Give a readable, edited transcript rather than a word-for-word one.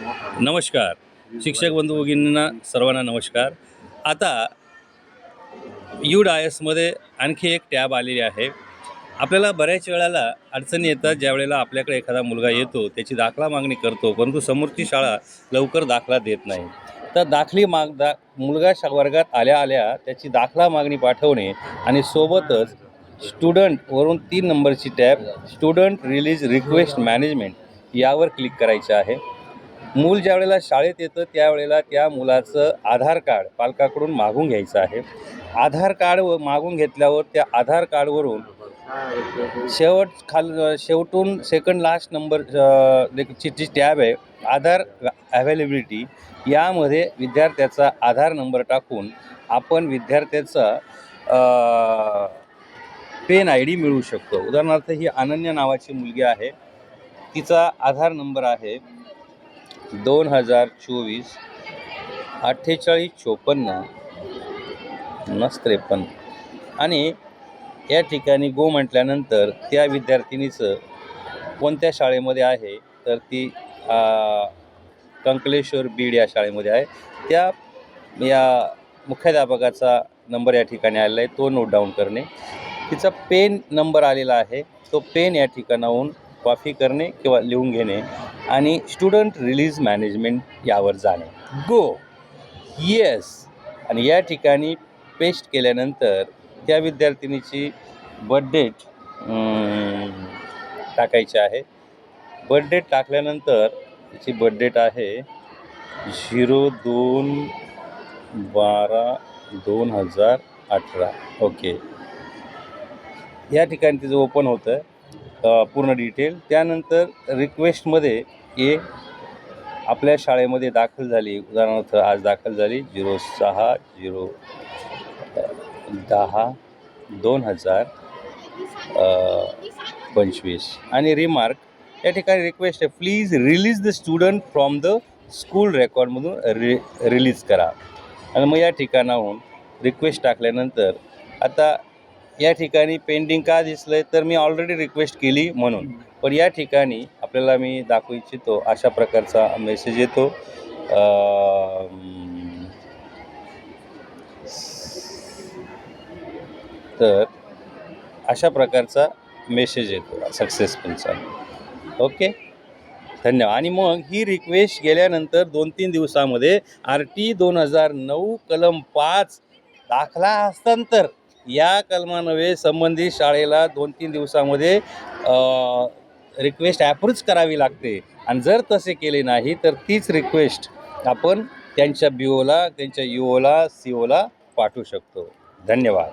नमस्कार. शिक्षक बंधू भगिनींना सर्वांना नमस्कार. आता UDISमध्ये आणखी एक टॅब आलेली आहे. आपल्याला बऱ्याच वेळेला अडचणी येतात, ज्यावेळेला आपल्याकडे एखादा मुलगा येतो, त्याची दाखला मागणी करतो, परंतु समोरची शाळा लवकर दाखला देत नाही. तर मुलगा वर्गात आल्या त्याची दाखला मागणी पाठवणे आणि सोबतच स्टुडंटवरून 3 नंबरची tab student release request management यावर क्लिक करायचे आहे. मूल ज्यावेळेला शाळेत येतं त्यावेळेला त्या मुलाचं आधार कार्ड पालकाकडून मागून घ्यायचं आहे. आधार कार्ड मागून घेतल्यावर त्या आधार कार्डवरून शेवटून सेकंड लास्ट नंबर जी टॅब आहे आधार अवेलेबिलिटी, यामध्ये विद्यार्थ्याचा आधार नंबर टाकून आपण विद्यार्थ्याचा पेन ID मिळवू शकतो. उदाहरणार्थ ही अनन्या नावाची मुलगी आहे, तिचा आधार नंबर आहे 2024 4854 53 आणि या ठिकाणी गो म्हटल्यानंतर त्या विद्यार्थिनीचं कोणत्या शाळेमध्ये आहे तर ती कंकलेश्वर बीड या शाळेमध्ये आहे. या मुख्याध्यापकाचा नंबर या ठिकाणी आलेला आहे, तो नोट डाऊन करणे. तिचा पेन नंबर आलेला आहे, तो पेन या ठिकाणाहून कॉपी करणे किंवा लिहून घेणे आणि स्टुडंट रिलीज मॅनेजमेंट यावर जाणे. गो येस आणि या ठिकाणी पेस्ट केल्यानंतर त्या विद्यार्थिनीची बर्थडेट टाकायची आहे. बर्थडेट टाकल्यानंतर तिची बर्थडेट आहे 02/12/2018. ओके, या ठिकाणी तिचं ओपन होतं पूर्ण डिटेल. त्यानंतर रिक्वेस्टमध्ये आपल्या शाळेमध्ये दाखल झाली, उदाहरणार्थ आज दाखल झाली 06/10/2025 आणि रिमार्क या ठिकाणी रिक्वेस्ट आहे, please release the student from the school रेकॉर्डमधून रिलीज करा. आणि मग या ठिकाणाहून रिक्वेस्ट टाकल्यानंतर आता या ठिकाणी पेंडिंग का दिसलं आहे तर मी ऑलरेडी रिक्वेस्ट केली म्हणून, पण या ठिकाणी आपल्याला मी दाखवू इच्छितो अशा प्रकारचा मेसेज येतो. तर अशा प्रकारचा मेसेज येतो सक्सेसफुलचा. ओके, धन्यवाद. आणि मग ही रिक्वेस्ट गेल्यानंतर 2-3 दिवसामध्ये RT 2009 कलम 5 दाखला हस्तांतर या कलमान्वये संबंधित शाळेला 2-3 दिवसामध्ये रिक्वेस्ट ॲप्रूव्ह करावी लागते. आणि जर तसे केले नाही तर तीच रिक्वेस्ट आपण त्यांच्या BOला, त्यांच्या UOला, COला पाठवू शकतो. धन्यवाद.